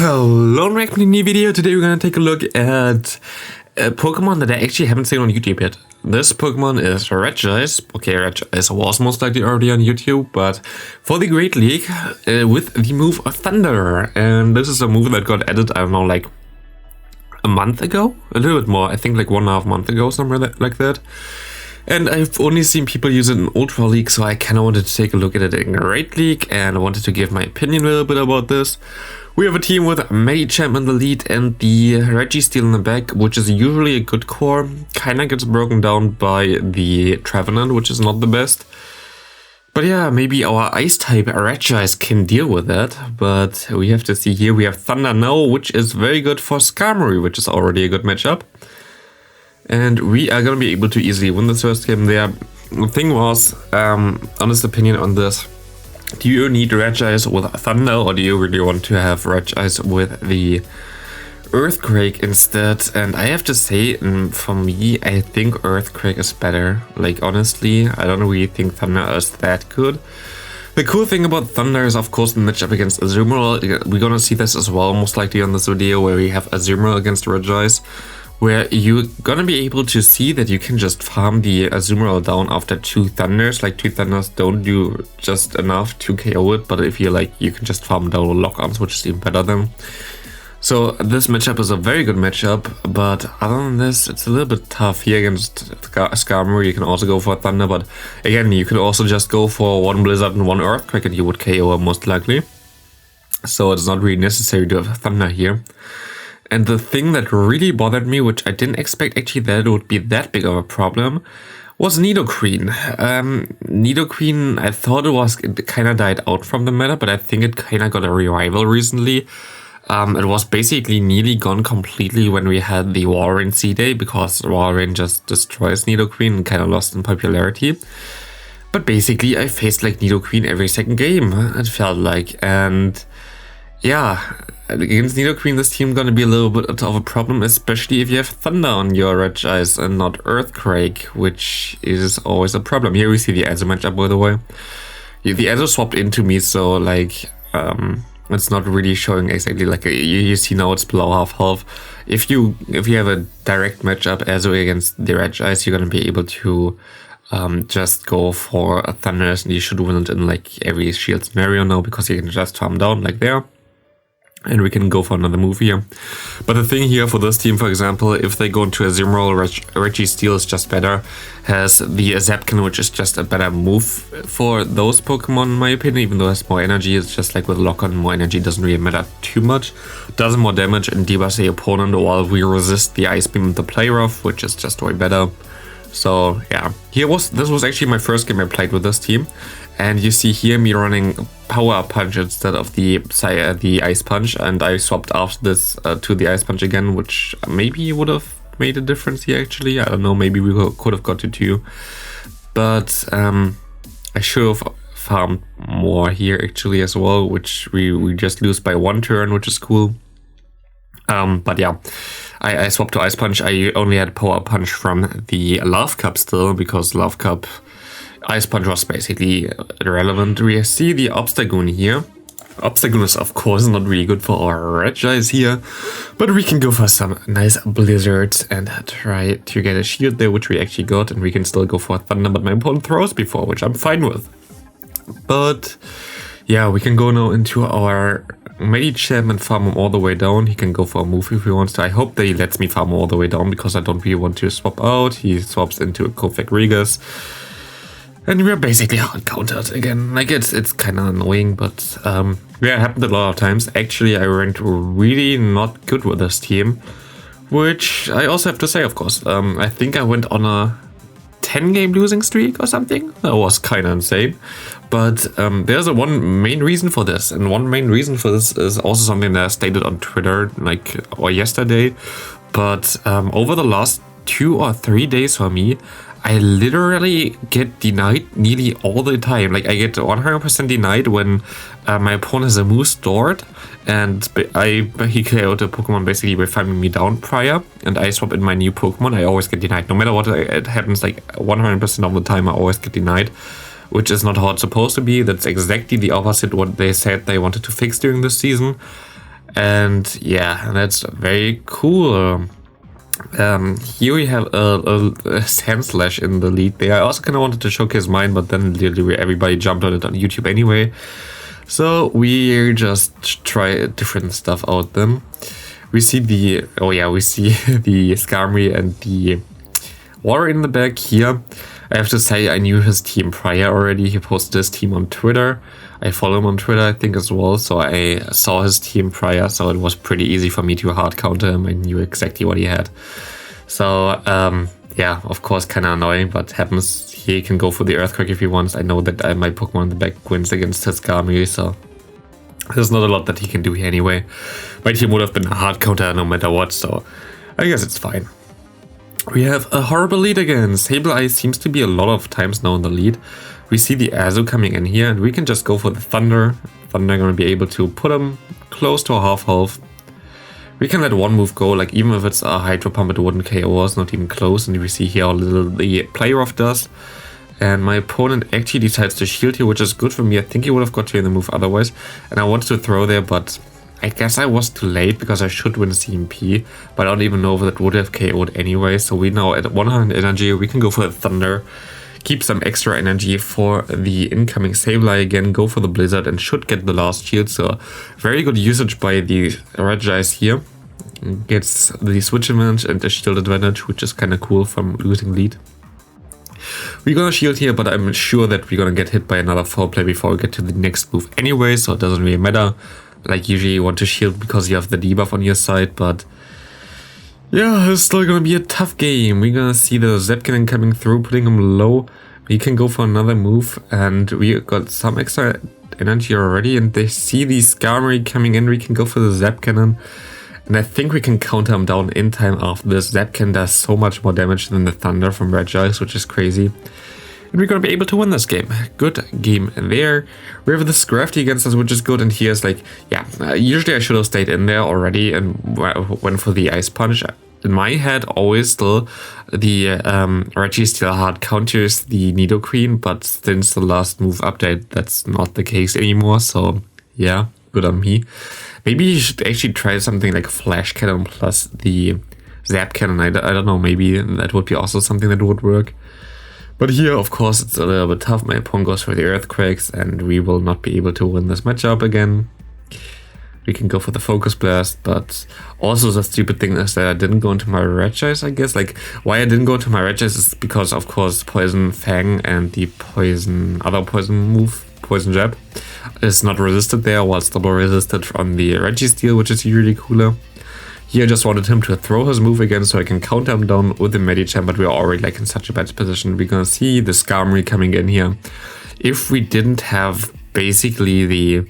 Hello and welcome to a new video. Today we're gonna take a look at a Pokemon that I actually haven't seen on YouTube yet. This Pokemon is Regice. Okay, Regice was most likely already on YouTube, but for the Great League with the move of Thunder. And this is a move that got added, I don't know, like a month ago? A little bit more, I think like 1.5 months ago, somewhere like that. And I've only seen people use it in Ultra League, so I kind of wanted to take a look at it in Great League, and I wanted to give my opinion a little bit about this. We have a team with Medicham in the lead and the Regice in the back, which is usually a good core. Kinda gets broken down by the Trevenant, which is not the best. But yeah, maybe our Ice-type Regice can deal with that, but we have to see here. We have Thunder now, which is very good for Skarmory, which is already a good matchup. And we are going to be able to easily win this first game there. The thing was, honest opinion on this. Do you need Regice with Thunder, or do you really want to have Regice with the Earthquake instead? And I have to say, for me, I think Earthquake is better. Like, honestly, I don't really think Thunder is that good. The cool thing about Thunder is, of course, the matchup against Azumarill. We're gonna see this as well, most likely on this video, where we have Azumarill against Regice, where you're gonna be able to see that you can just farm the Azumarill down after 2 Thunders. Like, 2 Thunders don't do just enough to KO it, but if you like, you can just farm down lock-ons, which is even better than. So this matchup is a very good matchup, but other than this, it's a little bit tough here against Skarmory. You can also go for Thunder, but again, you could also just go for 1 Blizzard and 1 Earthquake and you would KO him most likely. So it's not really necessary to have Thunder here. And the thing that really bothered me, which I didn't expect actually that it would be that big of a problem, was Nidoqueen. Nidoqueen, I thought it kind of died out from the meta, but I think it kind of got a revival recently. It was basically nearly gone completely when we had the Walrein C-Day, because Walrein just destroys Nidoqueen and kind of lost in popularity. But basically I faced like Nidoqueen every second game, it felt like, and yeah, against Nidoqueen, this team gonna be a little bit of a problem, especially if you have Thunder on your Regice and not Earthquake, which is always a problem. Here we see the Azo matchup, by the way. The Azo swapped into me, so like, it's not really showing exactly like you see now it's below half health. If you have a direct matchup Azo against the Regice, you're gonna be able to just go for a Thunders, and you should win it in like every shield scenario now, because you can just farm down like there. And we can go for another move here. But the thing here for this team, for example, if they go into Azumarill, Regice Steel is just better. Has the Zapkin, which is just a better move for those Pokemon, in my opinion, even though it has more energy. It's just like with Lock-on, more energy doesn't really matter too much. Does more damage and debuffs the opponent while we resist the Ice Beam and the Play Rough, which is just way better. So yeah, this was actually my first game I played with this team. And you see here me running Power Punch instead of the Ice Punch, and I swapped after this to the Ice Punch again, which maybe would have made a difference here actually. I don't know, maybe we could have got to 2. But I should have farmed more here actually as well, which we just lose by 1 turn, which is cool. But yeah, I swapped to Ice Punch. I only had Power Punch from the Love Cup still, because Love Cup Ice Punch was basically irrelevant. We see the Obstagoon here. Obstagoon is of course not really good for our Regice here, but we can go for some nice Blizzards and try to get a shield there, which we actually got, and we can still go for Thunder, but my opponent throws before, which I'm fine with. But yeah, we can go now into our Medicham and farm him all the way down. He can go for a move if he wants to. I hope that he lets me farm him all the way down, because I don't really want to swap out. He swaps into a Kofak Regice. And we're basically hard countered again. Like, it's kind of annoying, but yeah, it happened a lot of times. Actually, I ranked really not good with this team, which I also have to say, of course. I think I went on a 10-game losing streak or something. That was kind of insane. But there's one main reason for this, and one main reason for this is also something that I stated on Twitter, or yesterday. But over the last 2 or 3 days for me, I literally get denied nearly all the time. Like, I get 100% denied when my opponent has a move stored, and he KO'd a Pokemon basically by farming me down prior, and I swap in my new Pokemon. I always get denied. No matter what it happens, like 100% of the time I always get denied, which is not how it's supposed to be. That's exactly the opposite what they said they wanted to fix during this season. And yeah, that's very cool. Here we have a Sandslash in the lead there. I also kind of wanted to showcase mine, but then literally everybody jumped on it on YouTube anyway. So we just try different stuff out then. We see the, oh yeah, we see the Skarmory and the Water in the back here. I have to say I knew his team prior already. He posted his team on Twitter. I follow him on Twitter, I think, as well. So I saw his team prior, so it was pretty easy for me to hard counter him. I knew exactly what he had. So, yeah, of course, kind of annoying, but happens. He can go for the Earthquake if he wants. I know that my Pokemon in the back wins against his Skarmory, so there's not a lot that he can do here anyway. My team would have been a hard counter no matter what, so I guess it's fine. We have a horrible lead again. Sableye seems to be a lot of times now in the lead. We see the Azu coming in here, and we can just go for the Thunder. Thunder going to be able to put him close to a half health. We can let one move go, like even if it's a Hydro Pump, it wouldn't KO us, not even close. And we see here how little the Play Rough does. And my opponent actually decides to shield here, which is good for me. I think he would have got here in the move otherwise. And I wanted to throw there, but I guess I was too late because I should win CMP, but I don't even know if that would have KO'd anyway. So we now at 100 energy, we can go for the Thunder, keep some extra energy for the incoming Sableye again, go for the Blizzard and should get the last shield. So very good usage by the Regice here. Gets the switch advantage and the shield advantage, which is kind of cool from losing lead. We're gonna shield here, but I'm sure that we're gonna get hit by another foul play before we get to the next move anyway, so it doesn't really matter. Like usually you want to shield because you have the debuff on your side, but yeah, it's still gonna be a tough game. We're gonna see the Zap coming through, putting him low. We can go for another move, and we got some extra energy already, and they see the Skarmory coming in. We can go for the Zap Cannon, and I think we can counter him down in time after this. Zap Cannon does so much more damage than the Thunder from Regice, which is crazy. And we're gonna be able to win this game. Good game there. We have the Scrafty against us, which is good. And here's like, yeah, usually I should have stayed in there already and went for the Ice Punch. In my head, always still, the Regice still hard counters the Nidoqueen, but since the last move update, that's not the case anymore. So yeah, good on me. Maybe you should actually try something like Flash Cannon plus the Zap Cannon. I don't know, maybe that would be also something that would work. But here, of course, it's a little bit tough. My opponent goes for the Earthquakes, and we will not be able to win this matchup again. We can go for the Focus Blast, but also the stupid thing is that I didn't go into my Regice, I guess. Like, why I didn't go into my Regice is because, of course, Poison Fang and the other poison move, Poison Jab, is not resisted there, while it's double resisted on the Registeel, which is really cooler. Here I just wanted him to throw his move again so I can counter him down with the Medicham, but we're already like in such a bad position. We're gonna see the Skarmory coming in here. If we didn't have basically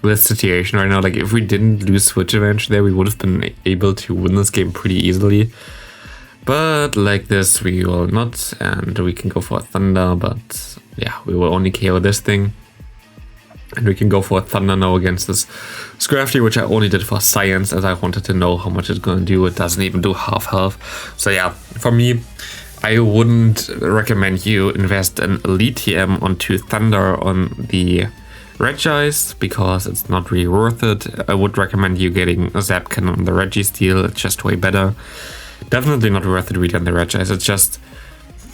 this situation right now, like if we didn't lose switch advantage there, we would have been able to win this game pretty easily. But like this we will not, and we can go for a Thunder, but yeah, we will only KO this thing. And we can go for a Thunder now against this Scrafty, which I only did for science, as I wanted to know how much it's going to do. It doesn't even do half health. So yeah, for me, I wouldn't recommend you invest an Elite TM onto Thunder on the Regice, because it's not really worth it. I would recommend you getting a Zap Cannon on the Registeel. It's just way better. Definitely not worth it really on the Regice. It's just,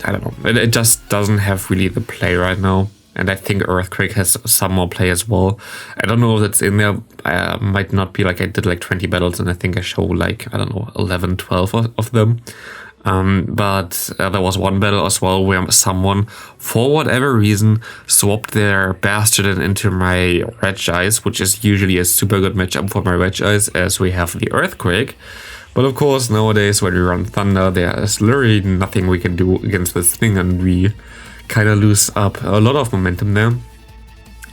I don't know, it just doesn't have really the play right now. And I think Earthquake has some more play as well. I don't know if that's in there. Might not be. Like I did like 20 battles and I think I show like, I don't know, 11, 12 of them. But there was one battle as well where someone, for whatever reason, swapped their Bastardin into my Regice, which is usually a super good matchup for my Regice, as we have the Earthquake. But of course, nowadays when we run Thunder, there is literally nothing we can do against this thing, and we kind of lose up a lot of momentum there.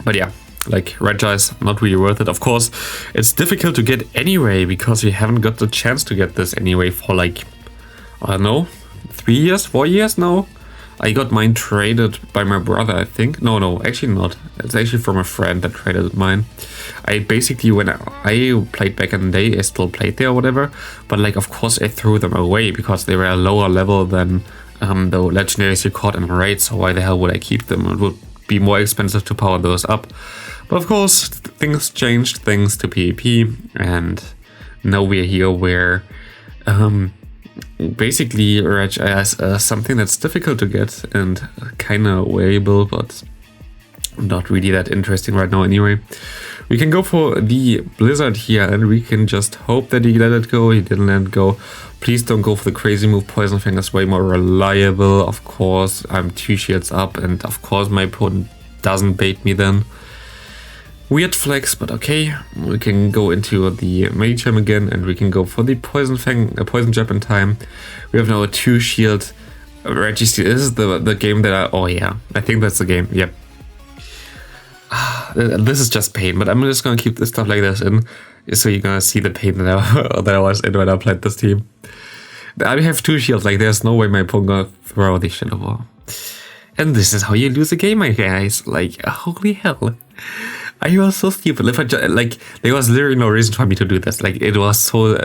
But yeah, like Regice, not really worth it. Of course, it's difficult to get anyway, because we haven't got the chance to get this anyway for like, I don't know, 3 years, 4 years now. I got mine traded by my brother, I think. No, actually not. It's actually from a friend that traded mine. I basically, when I played back in the day, I still played there or whatever. But like, of course, I threw them away because they were a lower level than the legendaries you caught in raid. So why the hell would I keep them? It would be more expensive to power those up. But of course, things changed thanks to PvP, and now we're here where basically Regice has something that's difficult to get and kinda variable, but not really that interesting right now anyway. We can go for the Blizzard here, and we can just hope that he let it go. He didn't let it go. Please don't go for the crazy move. Poison Fang is way more reliable. Of course, I'm 2 shields up, and of course my opponent doesn't bait me then. Weird flex, but okay. We can go into the Mage again, and we can go for the Poison Fang, Poison Jab in time. We have now a 2 shield Regice. This is the game that oh yeah, I think that's the game. Yep. This is just pain, but I'm just gonna keep this stuff like this in, so you're gonna see the pain that I was in when I played this team. I have 2 shields, like there's no way my opponent gonna throw this shit over. And this is how you lose a game, my guys. Like, holy hell. I was so stupid. If I like, there was literally no reason for me to do this. Like, it was so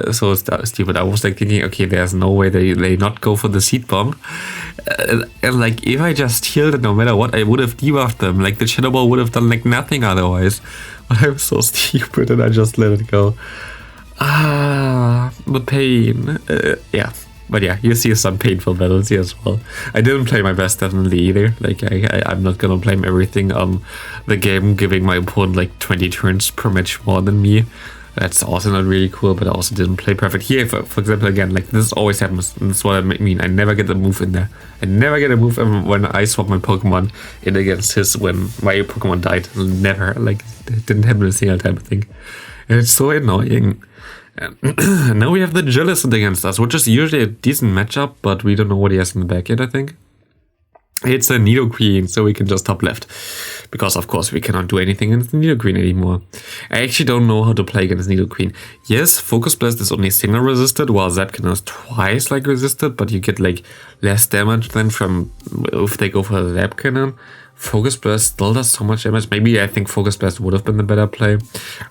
stupid. I was like thinking, okay, there's no way they not go for the seed bomb. And like, if I just healed it no matter what, I would have debuffed them. Like, the Shadow Ball would have done like nothing otherwise. But I was so stupid and I just let it go. The pain. Yeah. But yeah, you see some painful battles here as well. I didn't play my best definitely either. Like, I'm not gonna blame everything on the game giving my opponent like 20 turns per match more than me. That's also not really cool, but I also didn't play perfect. Here, for example, again, like this always happens. And that's what I mean. I never get a move in there. I never get a move when I swap my Pokemon in against his when my Pokemon died. Never. Like, it didn't happen a single time, I think. And it's so annoying. Now we have the Jellicent against us, which is usually a decent matchup, but we don't know what he has in the back yet, I think. It's a Nidoqueen, so we can just top left. Because, of course, we cannot do anything against the Nidoqueen anymore. I actually don't know how to play against Nidoqueen. Yes, Focus Blast is only single resisted, while Zapkin is twice like resisted, but you get like less damage than from if they go for the Zapkin. Focus Blast still does so much damage. Maybe I think Focus Blast would have been the better play.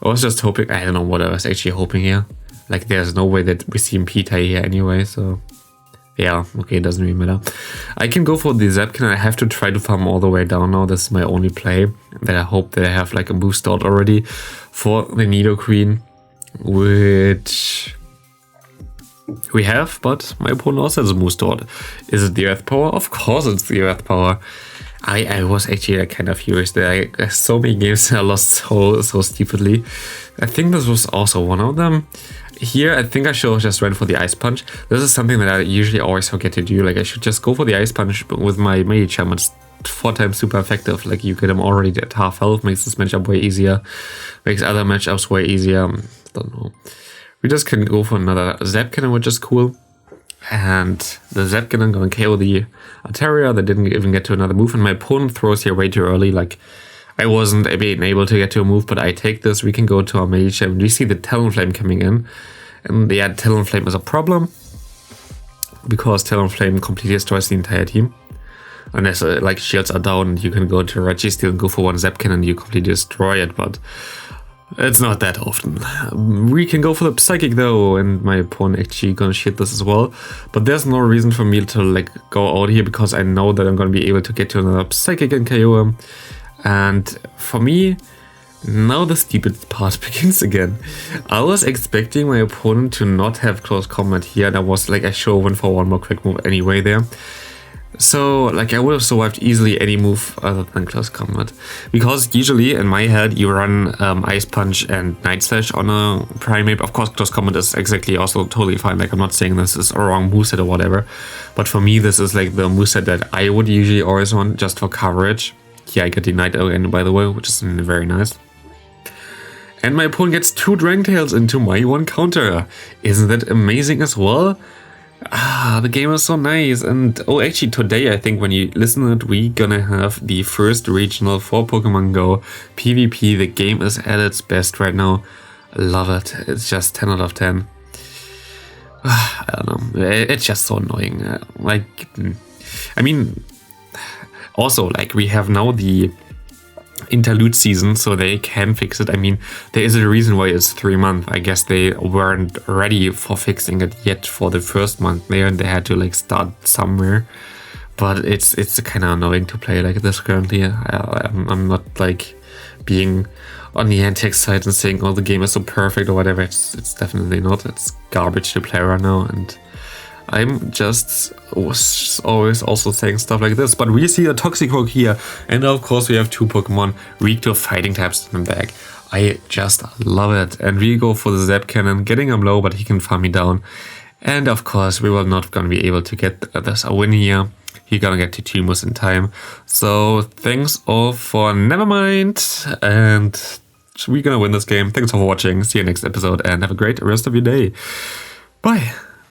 I was just hoping, I don't know what I was actually hoping here. Like, there's no way that we see him P-tie here anyway, so yeah, okay, it doesn't really matter. I can go for the Zapkin. I have to try to farm all the way down now. This is my only play. That I hope that I have like a move stored already for the Nidoqueen, which we have, but my opponent also has a move stored. Is it the Earth Power? Of course it's the Earth Power. I was actually like, kind of furious that so many games I lost so stupidly. I think this was also one of them. Here, I think I should have just ran for the Ice Punch. This is something that I usually always forget to do. Like, I should just go for the Ice Punch, but with my Medicham, it's 4 times super effective. Like, you get him already at half health, makes this matchup way easier, makes other matchups way easier. Don't know. We just can go for another Zapkin, which is cool. And the Zapkin gonna KO the Altaria that didn't even get to another move, and my opponent throws here way too early. Like, I wasn't able to get to a move, but I take this. We can go to our Mage, and we see the Talonflame coming in. And yeah, Talonflame is a problem, because Talonflame completely destroys the entire team. Unless like shields are down, and you can go to Regice and go for one Zapkin and you completely destroy it, but it's not that often. We can go for the Psychic though, and my opponent actually gonna shield this as well. But there's no reason for me to like go out here, because I know that I'm gonna be able to get to another Psychic and KO him. And for me, now the stupid part begins again. I was expecting my opponent to not have close combat here, and I was like, I should have went for one more quick move anyway there. So, like, I would have survived easily any move other than close combat. Because usually, in my head, you run Ice Punch and Night Slash on a Primate. Of course, close combat is exactly also totally fine. Like, I'm not saying this is a wrong moveset or whatever. But for me, this is like the moveset that I would usually always want just for coverage. Here I get the Night again, by the way, which is very nice. And my opponent gets 2 Dragon Tails into my 1 counter. Isn't that amazing as well? The game is so nice. And oh, actually today I think when you listen to it, we're gonna have the first regional for Pokemon Go PvP. The game is at its best right now. I love it. It's just 10 out of 10. I don't know. It's just so annoying. Like, I mean, also like we have now the interlude season, so they can fix it. I mean, there is a reason why it's 3 months. I guess they weren't ready for fixing it yet for the first month there, and they had to like start somewhere. But it's kind of annoying to play like this currently. I'm not like being on the anti side and saying, oh, the game is so perfect or whatever. It's definitely not. It's garbage to play right now, and I'm just always also saying stuff like this. But we see a Toxicroak here, and of course we have 2 Pokemon weak to fighting types in the back. I just love it. And we go for the Zap Cannon, getting him low, but he can farm me down. And of course we were not gonna be able to get this a win here. He's gonna get to Timus in time. So thanks all for Nevermind, and we're gonna win this game. Thanks for watching. See you next episode, and have a great rest of your day. Bye.